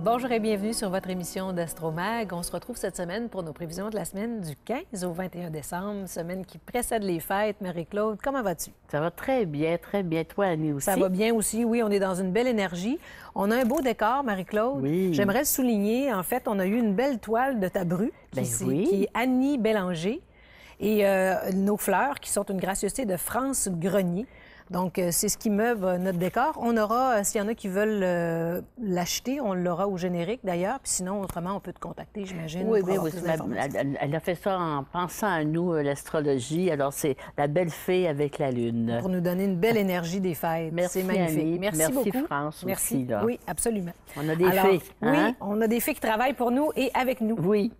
Bonjour et bienvenue sur votre émission d'Astromag. On se retrouve cette semaine pour nos prévisions de la semaine du 15 au 21 décembre, semaine qui précède les fêtes. Marie-Claude, comment vas-tu? Ça va très bien, très bien. Toi, Annie, aussi? Ça va bien aussi, oui. On est dans une belle énergie. On a un beau décor, Marie-Claude. Oui. J'aimerais le souligner. En fait, on a eu une belle toile de ta bru, qui est Annie Bélanger, et nos fleurs, qui sont une gracieuseté de France Grenier. Donc, c'est ce qui meuble notre décor. On aura, s'il y en a qui veulent l'acheter, on l'aura au générique d'ailleurs. Puis sinon, autrement, on peut te contacter, j'imagine. Oui, pour oui, avoir oui. plus d'informations. Elle a fait ça en pensant à nous, l'astrologie. Alors, c'est la belle fée avec la lune. Pour nous donner une belle énergie des fêtes. Merci, c'est magnifique. Annie. Merci beaucoup. France Merci. aussi, là. Oui, absolument. On a des fées. Hein? Oui, on a des fées qui travaillent pour nous et avec nous. Oui.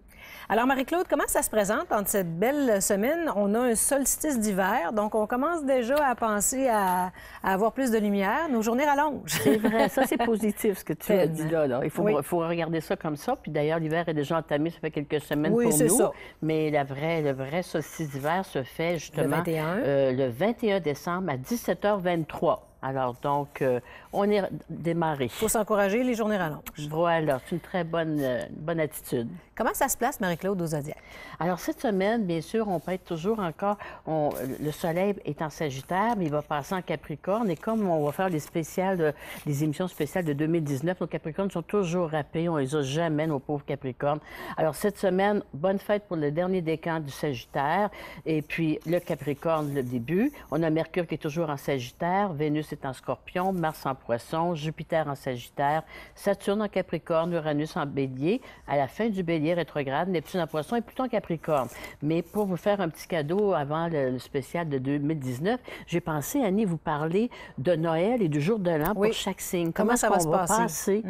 Alors, Marie-Claude, comment ça se présente entre cette belle semaine? On a un solstice d'hiver, donc on commence déjà à penser à avoir plus de lumière. Nos journées rallongent. C'est vrai, ça, c'est positif, ce que tu as dit là. Il faut, Oui. faut regarder ça comme ça. Puis d'ailleurs, l'hiver est déjà entamé, ça fait quelques semaines Oui, pour c'est nous. ça. Mais le vrai solstice d'hiver se fait justement Le 21. le 21 décembre à 17h23. Alors, donc, on est démarré. Il faut s'encourager, les journées rallongent. Voilà, c'est une très bonne attitude. Comment ça se place, Marie-Claude, au Zodiac? Alors, cette semaine, bien sûr, on peut être toujours encore... le Soleil est en Sagittaire, mais il va passer en Capricorne. Et comme on va faire les émissions spéciales de 2019, nos Capricornes sont toujours râpés. On les a jamais, nos pauvres Capricornes. Alors, cette semaine, bonne fête pour le dernier décan du Sagittaire. Et puis, le Capricorne, le début. On a Mercure qui est toujours en Sagittaire, Vénus est en Scorpion, Mars en Poisson, Jupiter en Sagittaire, Saturne en Capricorne, Uranus en Bélier. À la fin du Bélier rétrograde, Neptune en Poisson et Pluton en Capricorne. Mais pour vous faire un petit cadeau avant le spécial de 2019, j'ai pensé, Annie, vous parler de Noël et du jour de l'an pour chaque signe. Comment ça va se passer?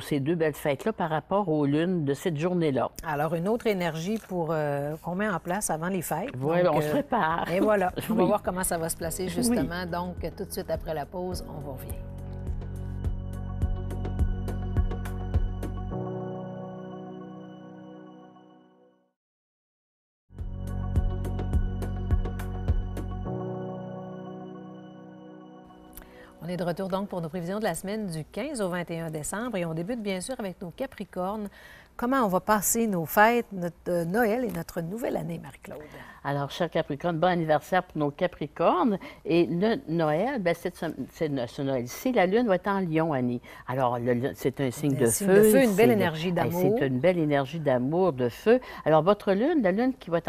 Ces deux belles fêtes-là par rapport aux lunes de cette journée-là? Alors, une autre énergie pour qu'on met en place avant les fêtes. Voilà, donc, on se prépare. Et voilà, on va Oui. voir comment ça va se placer, justement. Oui. Donc, tout de suite après la pause, on vous revient. On est de retour donc pour nos prévisions de la semaine du 15 au 21 décembre et on débute bien sûr avec nos Capricornes. Comment on va passer nos fêtes, notre Noël et notre nouvelle année, Marie-Claude? Alors, cher Capricorne, bon anniversaire pour nos Capricornes. Et le Noël, bien, ce Noël-ci, la Lune va être en Lion, Annie. Alors, c'est un signe de signe feu. de feu, une belle énergie d'amour. C'est une belle énergie d'amour, de feu. Alors, votre Lune, la Lune qui va être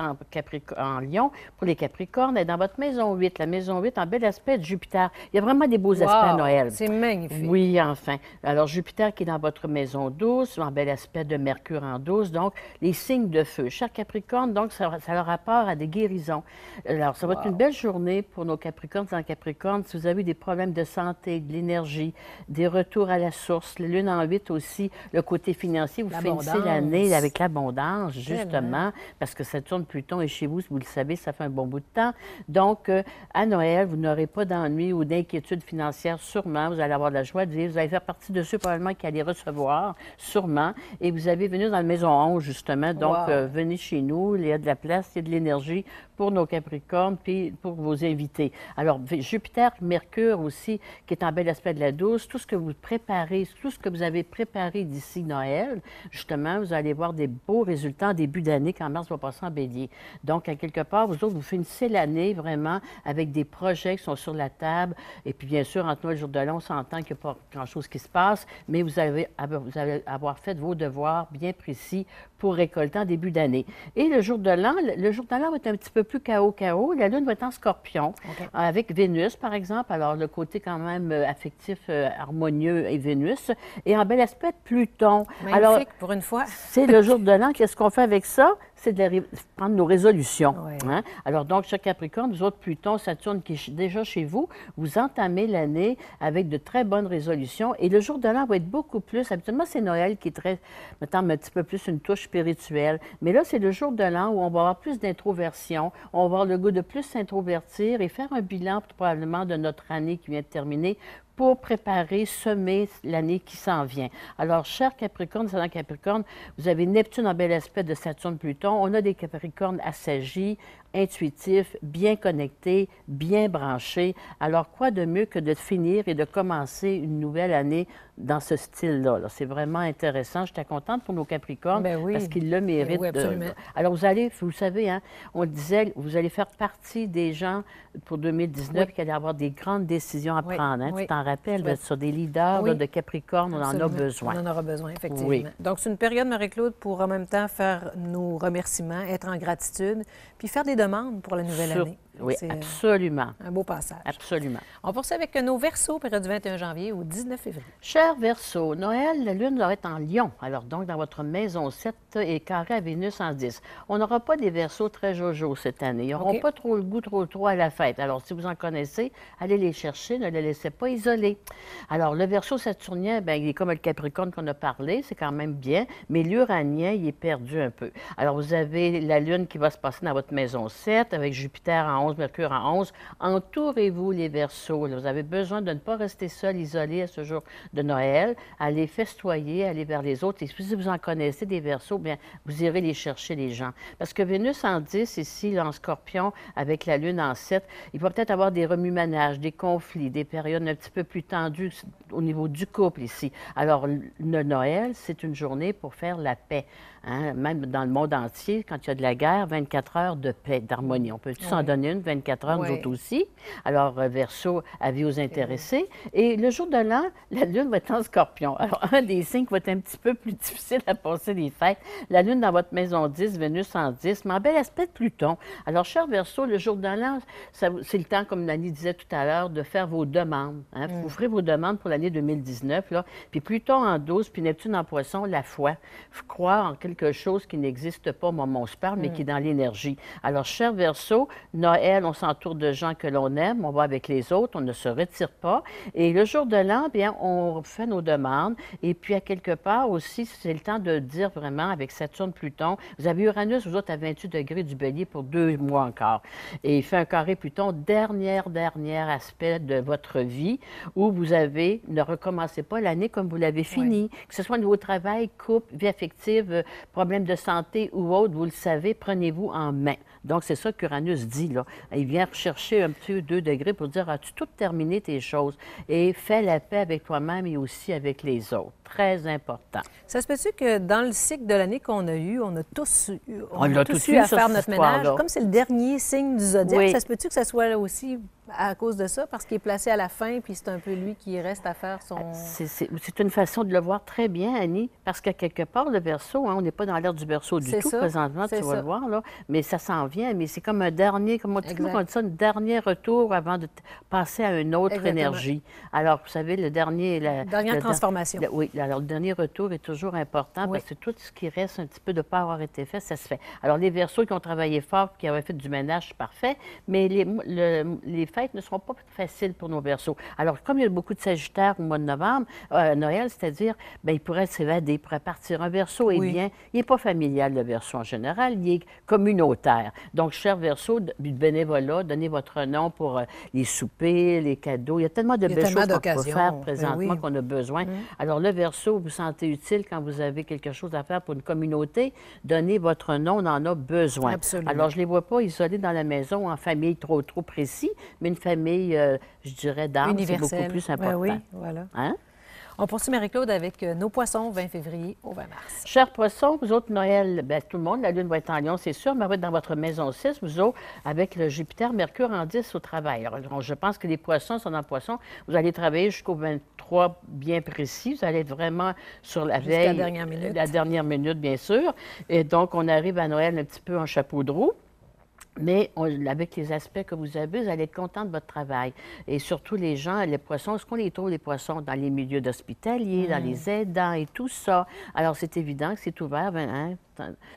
en Lion, pour les Capricornes, est dans votre maison 8. La maison 8, en bel aspect de Jupiter. Il y a vraiment des beaux aspects à Noël. C'est magnifique. Oui, enfin. Alors, Jupiter qui est dans votre maison 12, en bel aspect de Mercure en 12. Donc, les signes de feu. Cher Capricorne, donc, ça a le rapport à des guérisons. Alors, ça va être une belle journée pour nos Capricornes en Capricorne. Si vous avez des problèmes de santé, de l'énergie, des retours à la source, la Lune en 8 aussi, le côté financier, vous finissez l'année avec l'abondance, justement, parce que Saturne, Pluton est chez vous, vous le savez, ça fait un bon bout de temps. Donc, à Noël, vous n'aurez pas d'ennui ou d'inquiétude financière, sûrement. Vous allez avoir de la joie de vivre. Vous allez faire partie de ceux, probablement, qui allez recevoir, sûrement. Et vous avez venu dans la maison 11, justement. Donc, venez chez nous. Il y a de la place, il y a de l'énergie pour nos Capricornes, puis pour vos invités. Alors, Jupiter, Mercure aussi, qui est en bel aspect de la 12, tout ce que vous préparez, tout ce que vous avez préparé d'ici Noël, justement, vous allez voir des beaux résultats en début d'année quand Mars va passer en Bélier. Donc, à quelque part, vous autres, vous finissez l'année vraiment avec des projets qui sont sur la table. Et puis, bien sûr, entre Noël et le jour de l'an, on s'entend qu'il n'y a pas grand-chose qui se passe, mais vous allez avoir fait vos devoirs bien précis pour récolter en début d'année. Et le jour de l'an va être un petit peu plus chaos. La Lune va être en Scorpion, avec Vénus, par exemple. Alors, le côté quand même affectif, harmonieux et Vénus. Et en bel aspect, Pluton. Magnifique, alors, pour une fois. C'est le jour de l'an. Qu'est-ce qu'on fait avec ça? C'est de prendre nos résolutions. Oui. Hein? Alors, donc, chez Capricorne, vous autres, Pluton, Saturne qui est déjà chez vous, vous entamez l'année avec de très bonnes résolutions. Et le jour de l'an va être beaucoup plus... Habituellement, c'est Noël qui est très, mettons, un petit peu plus une touche spirituelle. Mais là, c'est le jour de l'an où on va avoir plus d'introversion. On va avoir le goût de plus s'introvertir et faire un bilan probablement de notre année qui vient de terminer pour préparer, semer l'année qui s'en vient. Alors, cher Capricorne, ascendant Capricorne, vous avez Neptune en bel aspect de Saturne-Pluton. On a des Capricornes assagis, intuitif, bien connecté, bien branché. Alors, quoi de mieux que de finir et de commencer une nouvelle année dans ce style-là. C'est vraiment intéressant. J'étais contente pour nos Capricornes parce qu'ils le méritent. Oui, absolument. Alors, vous savez, hein, on disait, vous allez faire partie des gens pour 2019 qui allaient avoir des grandes décisions à prendre. Hein. Tu t'en rappelles, sur des leaders de Capricorne, on en a besoin. On en aura besoin, effectivement. Oui. Donc, c'est une période, Marie-Claude, pour en même temps faire nos remerciements, être en gratitude, puis faire des demandes pour la nouvelle année. Oui, absolument. Un beau passage. Absolument. On poursuit avec nos Verseaux, période du 21 janvier au 19 février. Cher Verseau, Noël, la Lune va être en Lion. Alors donc, dans votre maison 7 et carré à Vénus en 10. On n'aura pas des Verseaux très jojo cette année. Ils n'auront pas trop le goût trop à la fête. Alors, si vous en connaissez, allez les chercher, ne les laissez pas isolés. Alors, le Verseau saturnien, bien, il est comme le Capricorne qu'on a parlé, c'est quand même bien, mais l'Uranien, il est perdu un peu. Alors, vous avez la Lune qui va se passer dans votre maison 7 avec Jupiter en 11, Mercure en 11. Entourez-vous les Verseaux. Vous avez besoin de ne pas rester seul, isolé à ce jour de Noël. Allez festoyer, allez vers les autres. Et si vous en connaissez des Verseaux, bien, vous irez les chercher, les gens. Parce que Vénus en 10, ici, là, en Scorpion, avec la Lune en 7, il va peut-être avoir des remue-ménages, des conflits, des périodes un petit peu plus tendues au niveau du couple ici. Alors, le Noël, c'est une journée pour faire la paix. Hein? Même dans le monde entier, quand il y a de la guerre, 24 heures de paix, d'harmonie. On peut s'en donner une, 24 heures, nous autres aussi. Alors, Verseau, avis aux intéressés. Et le jour de l'an, la Lune va être en Scorpion. Alors, un des signes qui va être un petit peu plus difficile à passer les fêtes. La Lune dans votre maison 10, Vénus en 10, mais en bel aspect de Pluton. Alors, cher Verseau, le jour de l'an, c'est le temps, comme Nanny disait tout à l'heure, de faire vos demandes. Hein? Vous ferez vos demandes pour l'année 2019. Là. Puis Pluton en 12, puis Neptune en Poisson, la foi. Faut croire en quelque chose qui n'existe pas au moment où on se parle, mais qui est dans l'énergie. Alors, cher Verseau, Noël, on s'entoure de gens que l'on aime, on va avec les autres, on ne se retire pas. Et le jour de l'an, bien, on fait nos demandes. Et puis, à quelque part aussi, c'est le temps de dire vraiment, avec Saturne, Pluton, vous avez Uranus, vous autres, à 28 degrés du Bélier pour 2 mois encore. Et il fait un carré Pluton, dernier aspect de votre vie, où vous avez, ne recommencez pas l'année comme vous l'avez fini. Que ce soit au niveau travail, couple, vie affective, problème de santé ou autre, vous le savez, prenez-vous en main. Donc, c'est ça qu'Uranus dit, là. Il vient rechercher un petit 2 degrés pour dire, as-tu tout terminé tes choses? Et fais la paix avec toi-même et aussi avec les autres. Très important. Ça se peut-tu que dans le cycle de l'année qu'on a eu, on a tous eu à faire notre ménage? Comme c'est le dernier signe du zodiaque, ça se peut-tu que ça soit là aussi à cause de ça, parce qu'il est placé à la fin, puis c'est un peu lui qui reste à faire son... C'est une façon de le voir très bien, Annie, parce qu'à quelque part, le Verseau, hein, on n'est pas dans l'ère du Verseau du tout présentement, tu vas le voir, là, mais ça s'en vient, mais c'est comme un dernier, comme on dit ça, un dernier retour avant de passer à une autre énergie. Alors, vous savez, le dernier... Dernière transformation. Oui, alors le dernier retour est toujours important, parce que tout ce qui reste un petit peu de ne pas avoir été fait, ça se fait. Alors, les Verseaux qui ont travaillé fort, qui avaient fait du ménage, c'est parfait, mais les fêtes ne seront pas faciles pour nos Verseaux. Alors, comme il y a beaucoup de Sagittaires au mois de novembre, Noël, c'est-à-dire, bien, il pourrait s'évader, il pourrait partir. Un Verseau est bien, il n'est pas familial, le Verseau en général, il est communautaire. Donc, cher Verseau, du bénévolat, donnez votre nom pour les soupers, les cadeaux. Il y a tellement de belles choses qu'on peut faire présentement qu'on a besoin. Alors, le Verseau, vous vous sentez utile quand vous avez quelque chose à faire pour une communauté, donnez votre nom, on en a besoin. Absolument. Alors, je ne les vois pas isolés dans la maison, en famille trop précis, mais une famille, je dirais, d'âme, c'est beaucoup plus important. Oui, voilà. Hein? On poursuit, Marie-Claude, avec nos Poissons, 20 février au 20 mars. Chers Poissons, vous autres, Noël, bien, tout le monde, la Lune va être en Lion, c'est sûr, mais elle va être dans votre maison 6, vous autres, avec le Jupiter, Mercure en 10 au travail. Alors, je pense que les Poissons sont dans Poissons. Vous allez travailler jusqu'au 23 bien précis. Vous allez être vraiment sur la veille. La dernière minute, bien sûr. Et donc, on arrive à Noël un petit peu en chapeau de roue. Mais avec les aspects que vous avez, vous allez être content de votre travail. Et surtout les gens, les poissons, est-ce qu'on les trouve, les poissons, dans les milieux hospitaliers, dans les aidants et tout ça? Alors, c'est évident que c'est ouvert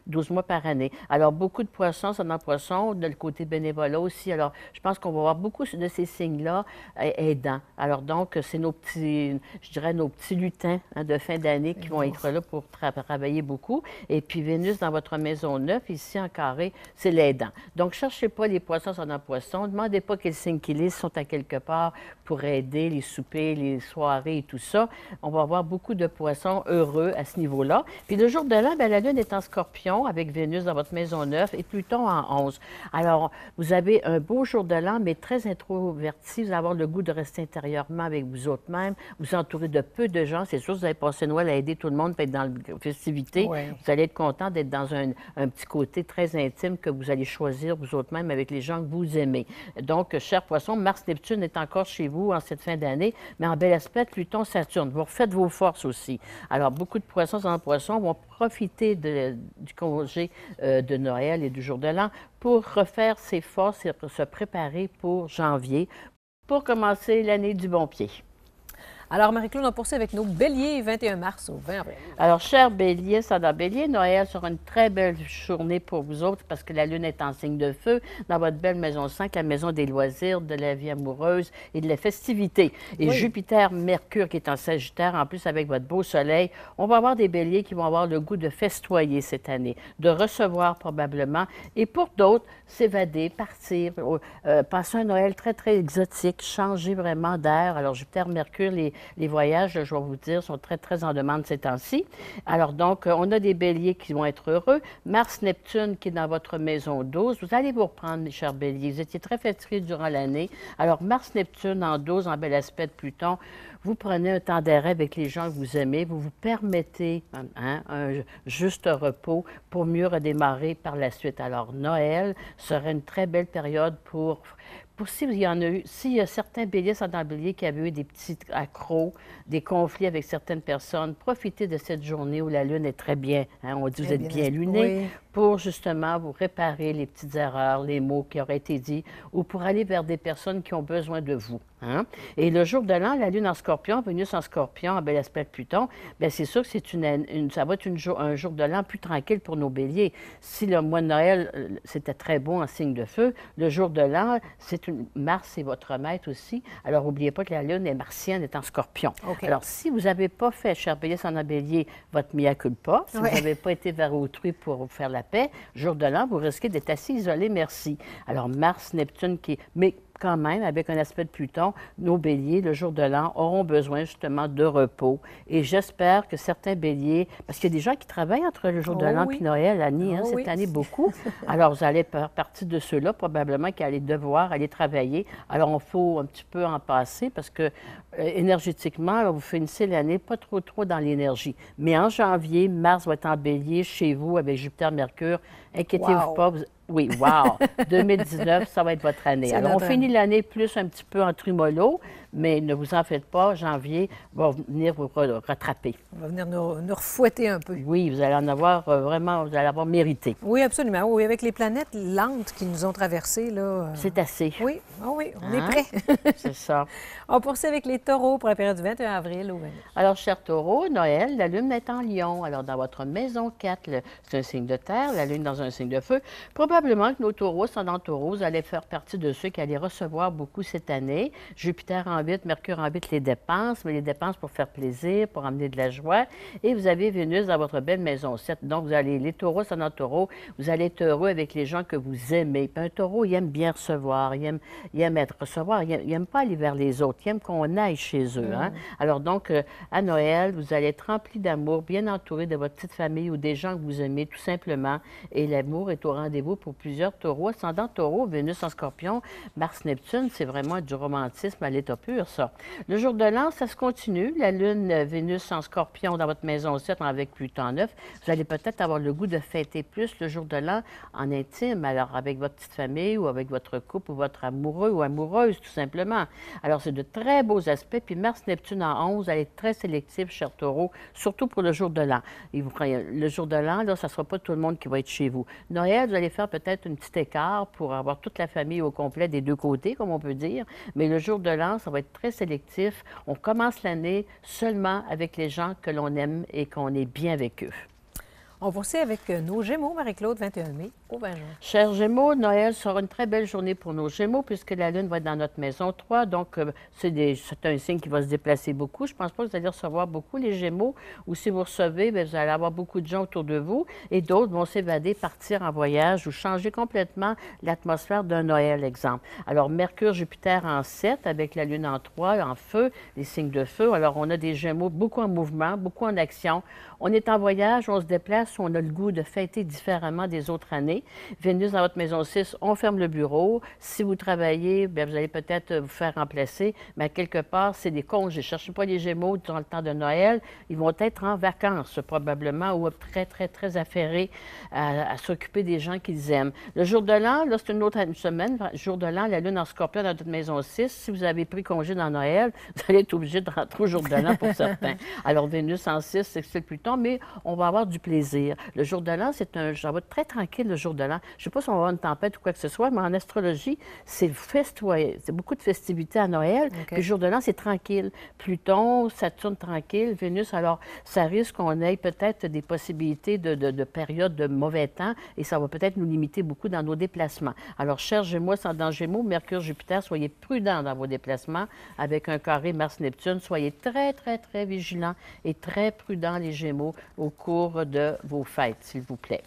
12 mois par année. Alors, beaucoup de poissons sont dans le poisson, de le côté bénévolat aussi. Alors, je pense qu'on va avoir beaucoup de ces signes-là aidants. Alors, donc, c'est nos petits, je dirais, nos petits lutins de fin d'année qui vont être là pour travailler beaucoup. Et puis, Vénus dans votre maison 9, ici en carré, c'est l'aidant. Donc, cherchez pas les poissons sont dans le poisson. Ne demandez pas quel signe qu'ils sont à quelque part pour aider les soupers, les soirées et tout ça. On va avoir beaucoup de poissons heureux à ce niveau-là. Puis, le jour de l'an, bien, la Lune est en Scorpion avec Vénus dans votre maison 9 et Pluton en 11. Alors, vous avez un beau jour de l'an, mais très introverti. Vous allez avoir le goût de rester intérieurement avec vous autres même, vous entourer de peu de gens. C'est sûr que vous allez passer Noël à aider tout le monde, être dans la festivité. Ouais. Vous allez être content d'être dans un petit côté très intime que vous allez choisir vous autres même avec les gens que vous aimez. Donc, cher Poisson, Mars-Neptune est encore chez vous en cette fin d'année, mais en bel aspect, Pluton-Saturne. Vous refaites vos forces aussi. Alors, beaucoup de poissons en poissons vont profiter du congé de Noël et du jour de l'an pour refaire ses forces et se préparer pour janvier, pour commencer l'année du bon pied. Alors, Marie-Claude, on poursuit avec nos béliers, 21 mars au 20 avril. Alors, cher bélier, ascendant bélier, Noël sera une très belle journée pour vous autres parce que la lune est en signe de feu dans votre belle maison 5, la maison des loisirs, de la vie amoureuse et de la festivité. Et oui. Jupiter, Mercure qui est en Sagittaire, en plus avec votre beau soleil, on va avoir des béliers qui vont avoir le goût de festoyer cette année, de recevoir probablement, et pour d'autres, s'évader, partir, passer un Noël très, très exotique, changer vraiment d'air. Alors, Jupiter, Mercure, les voyages, je vais vous dire, sont très, très en demande ces temps-ci. Alors, donc, on a des béliers qui vont être heureux. Mars-Neptune qui est dans votre maison 12. Vous allez vous reprendre, mes chers béliers. Vous étiez très fatigués durant l'année. Alors, Mars-Neptune en 12, en bel aspect de Pluton, vous prenez un temps d'arrêt avec les gens que vous aimez. Vous vous permettez un juste repos pour mieux redémarrer par la suite. Alors, Noël serait une très belle période pour s'il y en a eu, s'il y a certains béliers, ascendants béliers qui avaient eu des petits accros, des conflits avec certaines personnes, profitez de cette journée où la lune est très bien, on dit vous êtes bien luné, oui. pour justement vous réparer les petites erreurs, les mots qui auraient été dits, ou pour aller vers des personnes qui ont besoin de vous. Et le jour de l'an, la lune en Scorpion, Vénus en Scorpion, en bel aspect de Pluton, bien c'est sûr que ça va être un jour de l'an plus tranquille pour nos béliers. Si le mois de Noël, c'était très beau en signe de feu, le jour de l'an, Mars est votre maître aussi. Alors, n'oubliez pas que la lune est martienne, est en Scorpion. Okay. Alors, si vous n'avez pas fait, cher bélier, ascendant bélier, votre mea culpa, si vous n'avez pas été vers autrui pour vous faire la paix, jour de l'an, vous risquez d'être assez isolé, merci. Alors, Mars, Neptune mais quand même, avec un aspect de Pluton, nos béliers, le jour de l'an, auront besoin justement de repos. Et j'espère que certains béliers, parce qu'il y a des gens qui travaillent entre le jour de l'an et Noël, Annie, cette année, beaucoup. Alors, vous allez faire partie de ceux-là, probablement, qui allaient devoir aller travailler. Alors, il faut un petit peu en passer parce que énergétiquement, là, vous finissez l'année pas trop dans l'énergie. Mais en janvier, Mars va être en bélier chez vous avec Jupiter, Mercure. Inquiétez-vous pas. Oui, wow! 2019, ça va être votre année. Alors, on finit l'année plus un petit peu en trémolo, mais ne vous en faites pas, janvier va venir vous rattraper. On va venir nous refouetter un peu. Oui, vous allez en avoir vraiment, vous allez avoir mérité. Oui, absolument. Oui, avec les planètes lentes qui nous ont traversées, là. C'est assez. Oui, oui, on est prêts. C'est ça. On poursuit avec les taureaux pour la période du 21 avril au 20 mai. Alors, chers taureaux, Noël, la lune est en Lion. Alors, dans votre maison 4, c'est un signe de terre, la lune dans un signe de feu. Probablement que nos taureaux, ascendants taureaux, vous allez faire partie de ceux qui allaient recevoir beaucoup cette année. Jupiter en 8, Mercure en 8, les dépenses, mais les dépenses pour faire plaisir, pour amener de la joie. Et vous avez Vénus dans votre belle maison 7. Donc, vous allez, les taureaux, ascendants taureaux, vous allez être heureux avec les gens que vous aimez. Puis un taureau, il aime bien recevoir, il aime être recevoir, il n'aime pas aller vers les autres, il aime qu'on aille chez eux. Alors donc, à Noël, vous allez être rempli d'amour, bien entouré de votre petite famille ou des gens que vous aimez, tout simplement. Et l'amour est au rendez-vous pour plusieurs taureaux. Ascendant taureau, Vénus en Scorpion, Mars-Neptune, c'est vraiment du romantisme à l'état pur, ça. Le jour de l'an, ça se continue. La lune, Vénus en Scorpion dans votre maison 7 avec Pluton en 9. Vous allez peut-être avoir le goût de fêter plus le jour de l'an en intime, alors avec votre petite famille ou avec votre couple ou votre amoureux ou amoureuse, tout simplement. Alors, c'est de très beaux aspects. Puis Mars-Neptune en 11, vous allez être très sélectif, cher taureau, surtout pour le jour de l'an. Le jour de l'an, là, ça ne sera pas tout le monde qui va être chez vous. Noël, vous allez faire peut-être un petit écart pour avoir toute la famille au complet des deux côtés, comme on peut dire. Mais le jour de l'an, ça va être très sélectif. On commence l'année seulement avec les gens que l'on aime et qu'on est bien avec eux. On poursuit avec nos Gémeaux, Marie-Claude, 21 mai au 20 juin. Chers Gémeaux, Noël sera une très belle journée pour nos Gémeaux puisque la Lune va être dans notre maison 3. Donc, c'est un signe qui va se déplacer beaucoup. Je ne pense pas que vous allez recevoir beaucoup les Gémeaux. Ou si vous recevez, bien, vous allez avoir beaucoup de gens autour de vous et d'autres vont s'évader, partir en voyage ou changer complètement l'atmosphère d'un Noël, exemple. Alors, Mercure, Jupiter en 7 avec la Lune en 3, en feu, les signes de feu. Alors, on a des Gémeaux beaucoup en mouvement, beaucoup en action. On est en voyage, on se déplace si on a le goût de fêter différemment des autres années. Vénus dans votre maison 6, on ferme le bureau. Si vous travaillez, bien, vous allez peut-être vous faire remplacer, mais à quelque part, c'est des congés. Cherchez pas les Gémeaux durant le temps de Noël. Ils vont être en vacances, probablement, ou très, très, très affairés à s'occuper des gens qu'ils aiment. Le jour de l'an, là, c'est une autre semaine. Le jour de l'an, la lune en Scorpion dans votre maison 6. Si vous avez pris congé dans Noël, vous allez être obligé de rentrer au jour de l'an pour certains. Alors, Vénus en 6, c'est Pluton, mais on va avoir du plaisir. Le jour de l'an, ça va être très tranquille le jour de l'an. Je ne sais pas si on va avoir une tempête ou quoi que ce soit, mais en astrologie, c'est festoyer. C'est beaucoup de festivités à Noël. Okay. Puis le jour de l'an, c'est tranquille. Pluton, Saturne tranquille, Vénus, alors ça risque qu'on ait peut-être des possibilités de périodes de mauvais temps et ça va peut-être nous limiter beaucoup dans nos déplacements. Alors, chers Gémeaux, dans Gémeaux, Mercure, Jupiter, soyez prudents dans vos déplacements avec un carré Mars-Neptune. Soyez très, très, très vigilants et très prudents, les Gémeaux, au cours de vos fêtes, s'il vous plaît.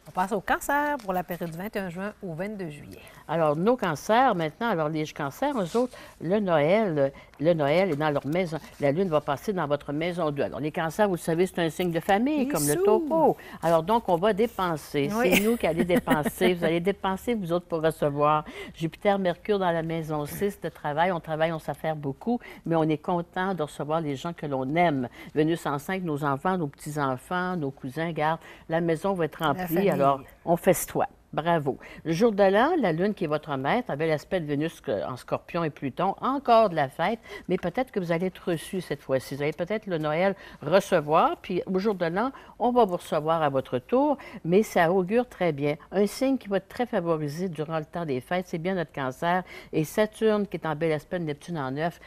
On passe au Cancer pour la période du 21 juin au 22 juillet. Alors, nos cancers, maintenant, alors les cancers, eux autres, le Noël est dans leur maison. La lune va passer dans votre maison 2. Alors, les cancers, vous le savez, c'est un signe de famille, comme le taureau. Alors, donc, on va dépenser. Oui. C'est nous qui allons dépenser. Vous allez dépenser, vous autres, pour recevoir. Jupiter, Mercure dans la maison 6 de travail. On travaille, on s'affaire beaucoup, mais on est content de recevoir les gens que l'on aime. Vénus en 5, nos enfants, nos petits-enfants, nos cousins, regarde, la maison va être remplie. Alors, on festoie. Bravo. Le jour de l'an, la lune qui est votre maître, avec l'aspect de Vénus en Scorpion et Pluton, encore de la fête, mais peut-être que vous allez être reçu cette fois-ci. Vous allez peut-être le Noël recevoir, puis au jour de l'an, on va vous recevoir à votre tour, mais ça augure très bien. Un signe qui va être très favorisé durant le temps des fêtes, c'est bien notre Cancer, et Saturne qui est en bel aspect de Neptune en 9.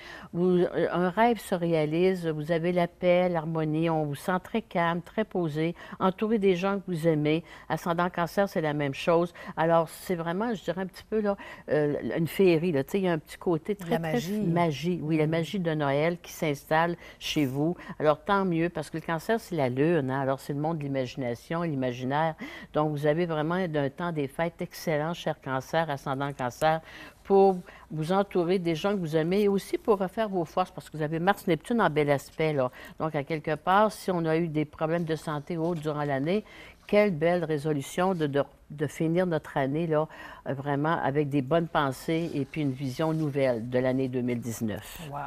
Un rêve se réalise, vous avez la paix, l'harmonie, on vous sent très calme, très posé, entouré des gens que vous aimez. Ascendant Cancer, c'est la même chose. Alors, c'est vraiment, je dirais un petit peu, là, une féerie. Là. Tu sais, il y a un petit côté très, magie. Oui, la magie de Noël qui s'installe chez vous. Alors, tant mieux, parce que le Cancer, c'est la lune. Hein? Alors, c'est le monde de l'imagination, l'imaginaire. Donc, vous avez vraiment un temps des fêtes excellent, cher Cancer, ascendant Cancer, pour vous entourer des gens que vous aimez et aussi pour refaire vos forces, parce que vous avez Mars-Neptune en bel aspect. Là. Donc, à quelque part, si on a eu des problèmes de santé ou autres durant l'année, quelle belle résolution de finir notre année, là, vraiment avec des bonnes pensées et puis une vision nouvelle de l'année 2019. Wow!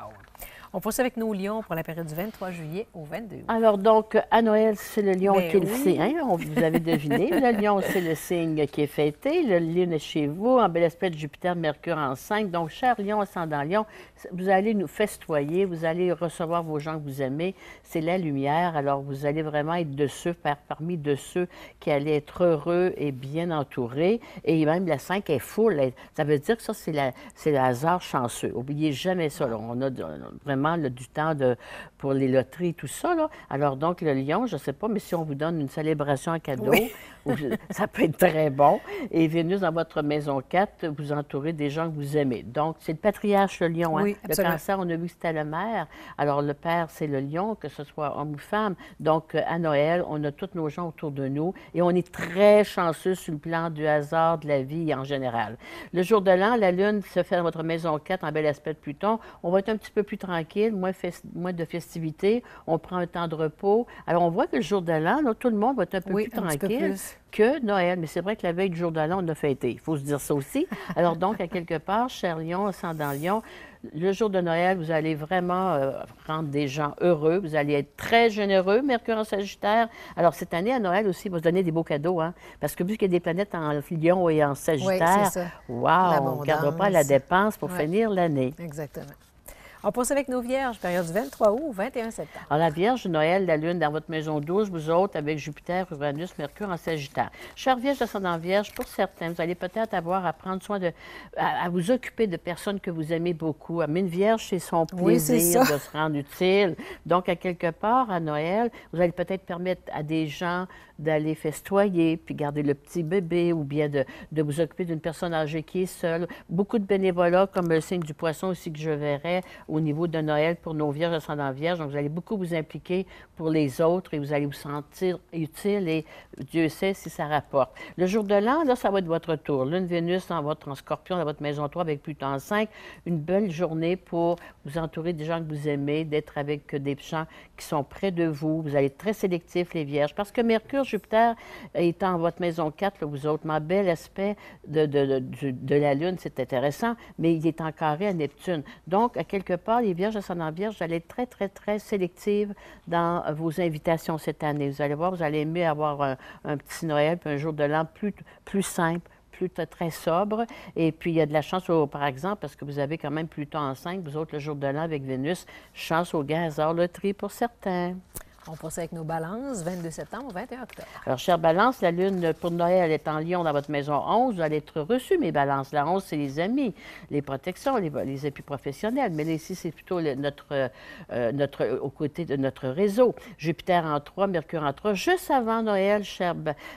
On poursuit avec nos lions pour la période du 23 juillet au 22 août. Alors, donc, à Noël, c'est le lion qui est le signe. Hein? Vous avez deviné. Le lion, c'est le signe qui est fêté. Le lune est chez vous, en bel aspect de Jupiter, Mercure en 5. Donc, cher lion, ascendant lion, vous allez nous festoyer, vous allez recevoir vos gens que vous aimez. C'est la lumière. Alors, vous allez vraiment être parmi de ceux qui allaient être heureux et bien entourés. Et même la 5 est full. Ça veut dire que ça, c'est le hasard chanceux. N'oubliez jamais ça. Là. On a vraiment du temps pour les loteries et tout ça. Là. Alors, donc, le lion, je ne sais pas, mais si on vous donne une célébration en cadeau, ça peut être très bon. Et Vénus, dans votre maison 4, vous entourez des gens que vous aimez. Donc, c'est le patriarche, le lion. Hein? Le Cancer, on a vu que c'était le mère. Alors, le père, c'est le lion, que ce soit homme ou femme. Donc, à Noël, on a tous nos gens autour de nous et on est très chanceux sur le plan du hasard, de la vie en général. Le jour de l'an, la lune se fait dans votre maison 4 en bel aspect de Pluton. On va être un petit peu plus tranquille, moins de festivités, on prend un temps de repos. Alors, on voit que le jour de l'an, tout le monde va être un peu plus tranquille que Noël. Mais c'est vrai que la veille du jour de l'an, on a fêté. Il faut se dire ça aussi. Alors, donc, à quelque part, cher lion, ascendant lion, le jour de Noël, vous allez vraiment rendre des gens heureux. Vous allez être très généreux, Mercure en Sagittaire. Alors, cette année, à Noël aussi, il va se donner des beaux cadeaux. Hein? Parce que vu qu'il y a des planètes en lion et en Sagittaire, wow, on ne gardera pas la dépense pour finir l'année. Exactement. On poursuit avec nos Vierges, période du 23 août au 21 septembre. Alors, la Vierge, Noël, la Lune dans votre maison 12, vous autres, avec Jupiter, Uranus, Mercure en Sagittaire. Chère Vierge, ascendant Vierge, pour certains, vous allez peut-être avoir à prendre soin à vous occuper de personnes que vous aimez beaucoup. Mais une Vierge, c'est son plaisir de se rendre utile. Donc, à quelque part, à Noël, vous allez peut-être permettre à des gens d'aller festoyer, puis garder le petit bébé, ou bien de vous occuper d'une personne âgée qui est seule. Beaucoup de bénévolat, comme le signe du Poisson aussi que je verrais, au niveau de Noël pour nos vierges ascendants vierges. Donc, vous allez beaucoup vous impliquer pour les autres et vous allez vous sentir utile et Dieu sait si ça rapporte. Le jour de l'an, là, ça va être votre tour. Lune, Vénus en Scorpion dans votre maison 3 avec Pluton en 5. Une belle journée pour vous entourer des gens que vous aimez, d'être avec des gens qui sont près de vous. Vous allez être très sélectifs, les vierges, parce que Mercure, Jupiter étant en votre maison 4, là, vous autres, ma bel aspect de la Lune, c'est intéressant, mais il est en carré à Neptune. Donc, à quelque part, les vierges ascendant vierges, vous allez être très, très, très sélectives dans vos invitations cette année. Vous allez voir, vous allez aimer avoir un petit Noël puis un jour de l'an plus simple, plus très sobre. Et puis, il y a de la chance, par exemple, parce que vous avez quand même Pluton en 5, vous autres, le jour de l'an avec Vénus, chance au gain, hasard, loterie pour certains. On passe avec nos balances, 22 septembre au 21 octobre. Alors, chère Balance, la Lune pour Noël, elle est en Lion dans votre maison 11. Vous allez être reçus, mes balances. La 11, c'est les amis, les protections, les appuis professionnels. Mais là, ici, c'est plutôt aux côtés de notre réseau. Jupiter en 3, Mercure en 3. Juste avant Noël, chère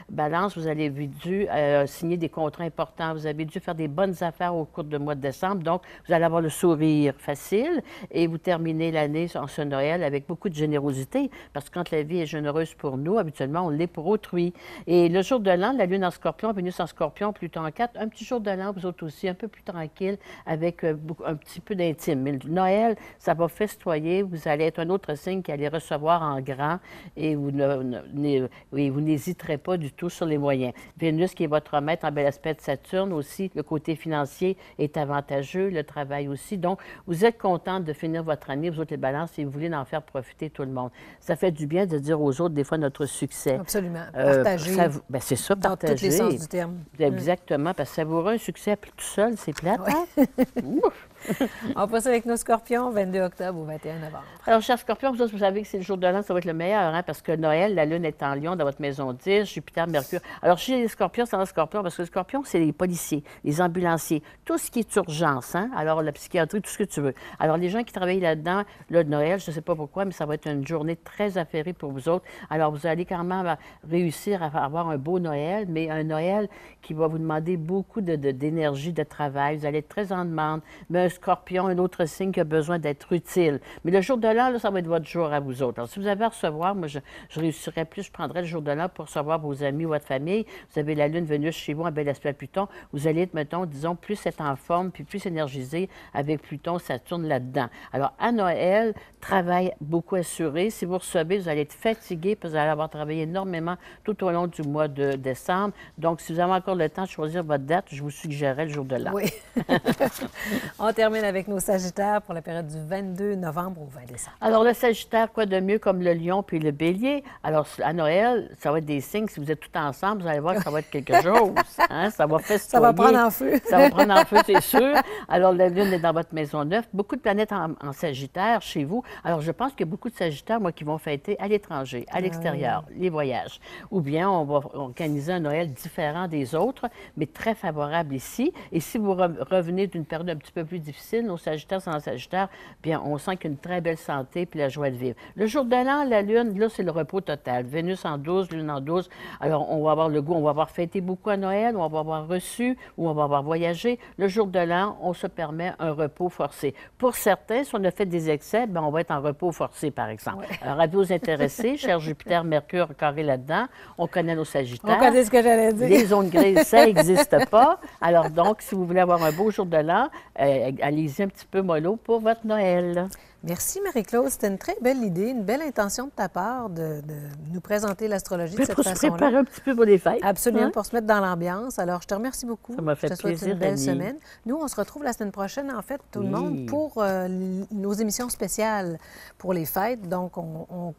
Balance, vous avez dû signer des contrats importants. Vous avez dû faire des bonnes affaires au cours du mois de décembre. Donc, vous allez avoir le sourire facile et vous terminez l'année en ce Noël avec beaucoup de générosité. Parce que quand la vie est généreuse pour nous, habituellement, on l'est pour autrui. Et le jour de l'an, la Lune en Scorpion, Vénus en Scorpion, Pluton en 4, un petit jour de l'an, vous autres aussi, un peu plus tranquille, avec un petit peu d'intime. Mais Noël, ça va festoyer, vous allez être un autre signe qui allez recevoir en grand et vous n'hésiterez pas du tout sur les moyens. Vénus, qui est votre maître en bel aspect de Saturne aussi, le côté financier est avantageux, le travail aussi. Donc, vous êtes contente de finir votre année, vous autres les balances, et vous voulez en faire profiter tout le monde. Ça fait du bien de dire aux autres, des fois, notre succès. Absolument. Partager. C'est ça, partager. Dans tous les sens du terme. Exactement, parce que savourer un succès tout seul, c'est plate. Ouais. On passe avec nos Scorpions, 22 octobre au 21 novembre. Alors, chers Scorpions, vous savez que c'est le jour de l'an, ça va être le meilleur, hein, parce que Noël, la Lune est en Lion dans votre maison 10, Jupiter, Mercure. Alors, chez les Scorpions, c'est un Scorpion, parce que les Scorpions, c'est les policiers, les ambulanciers, tout ce qui est urgence, hein? Alors, la psychiatrie, tout ce que tu veux. Alors, les gens qui travaillent là-dedans, le Noël, je ne sais pas pourquoi, mais ça va être une journée très affairée pour vous autres. Alors, vous allez quand même réussir à avoir un beau Noël, mais un Noël qui va vous demander beaucoup d'énergie, de travail. Vous allez être très en demande. Mais un Scorpion, un autre signe qui a besoin d'être utile. Mais le jour de l'an, là, ça va être votre jour à vous autres. Alors, si vous avez à recevoir, moi, je réussirais plus, je prendrais le jour de l'an pour recevoir vos amis ou votre famille. Vous avez la Lune, Vénus chez vous, un bel aspect à Pluton. Vous allez être, mettons, disons, plus être en forme, puis plus énergisé avec Pluton, Saturne là-dedans. Alors, à Noël, travail beaucoup assuré. Si vous recevez, vous allez être fatigué, puis vous allez avoir travaillé énormément tout au long du mois de décembre. Donc, si vous avez encore le temps de choisir votre date, je vous suggérerais le jour de l'an. Oui. On termine avec nos Sagittaires pour la période du 22 novembre au 20 décembre. Alors, le Sagittaire, quoi de mieux comme le Lion puis le Bélier? Alors, à Noël, ça va être des signes. Si vous êtes tous ensemble, vous allez voir que ça va être quelque chose. Hein? Ça va festoyer. Ça va prendre en feu. Ça va prendre en feu, c'est sûr. Alors, la Lune est dans votre maison 9. Beaucoup de planètes en Sagittaire chez vous. Alors, je pense qu'il y a beaucoup de Sagittaires, moi, qui vont fêter à l'étranger, à l'extérieur, les voyages. Ou bien, on va organiser un Noël différent des autres, mais très favorable ici. Et si vous revenez d'une période un petit peu plus difficile, nos Sagittaires sont en Sagittaire, bien, on sent qu'il y a une très belle santé puis la joie de vivre. Le jour de l'an, la Lune, là, c'est le repos total. Vénus en 12, Lune en 12. Alors, on va avoir le goût, on va avoir fêté beaucoup à Noël, on va avoir reçu ou on va avoir voyagé. Le jour de l'an, on se permet un repos forcé. Pour certains, si on a fait des excès, bien, on va être en repos forcé, par exemple. Ouais. Alors, à vous intéresser, cher Jupiter, Mercure, carré là-dedans, on connaît nos Sagittaires. On connaît ce que j'allais dire. Les zones grises, ça n'existe pas. Alors, donc, si vous voulez avoir un beau jour de l'an, allez-y un petit peu mollo pour votre Noël. Merci, Marie-Claude. C'était une très belle idée, une belle intention de ta part de nous présenter l'astrologie de cette façon-là. Pour se préparer un petit peu pour les fêtes. Absolument, pour se mettre dans l'ambiance. Alors, je te remercie beaucoup. Ça m'a fait plaisir, je te souhaite une belle semaine. Nous, on se retrouve la semaine prochaine, en fait, tout le monde, pour nos émissions spéciales pour les fêtes. Donc,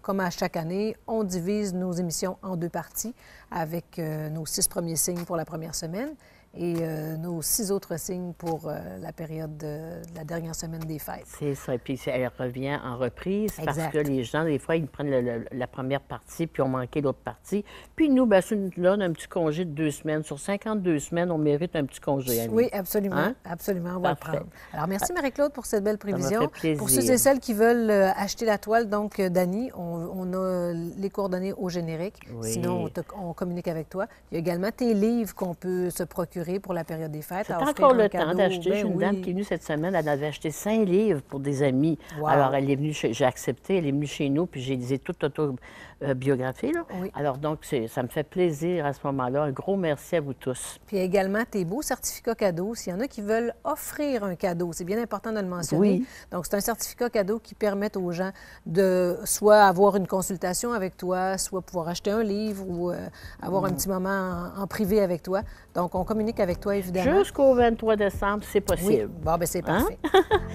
comme à chaque année, on divise nos émissions en 2 parties avec nos 6 premiers signes pour la première semaine et nos 6 autres signes pour la période de la dernière semaine des fêtes. C'est ça. Et puis, elle revient en reprise exact. Parce que les gens, des fois, ils prennent la première partie puis ont manqué l'autre partie. Puis nous, bien, ça nous donne un petit congé de 2 semaines. Sur 52 semaines, on mérite un petit congé, Annie. Oui, absolument. Hein? Absolument, on va le prendre. Alors, merci, Marie-Claude, pour cette belle prévision. Ça m'a fait plaisir. Pour ceux et celles qui veulent acheter la toile, donc, Dani, on a les coordonnées au générique. Oui. Sinon, on communique avec toi. Il y a également tes livres qu'on peut se procurer livrer pour la période des fêtes. C'est encore le temps d'acheter. J'ai une dame qui est venue cette semaine, elle avait acheté 5 livres pour des amis. Wow. Alors, elle est venue, j'ai accepté, elle est venue chez nous, puis j'ai lisé toute l'autobiographie. Oui. Alors, donc, ça me fait plaisir à ce moment-là. Un gros merci à vous tous. Puis également, tes beaux certificats cadeaux. S'il y en a qui veulent offrir un cadeau, c'est bien important de le mentionner. Oui. Donc, c'est un certificat cadeau qui permet aux gens de soit avoir une consultation avec toi, soit pouvoir acheter un livre ou avoir un petit moment en privé avec toi. Donc, on communique avec toi, évidemment. Jusqu'au 23 décembre, c'est possible. Oui. Bon, bien, c'est parfait.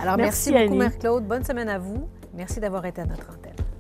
Alors, merci beaucoup, Marie-Claude. Bonne semaine à vous. Merci d'avoir été à notre antenne.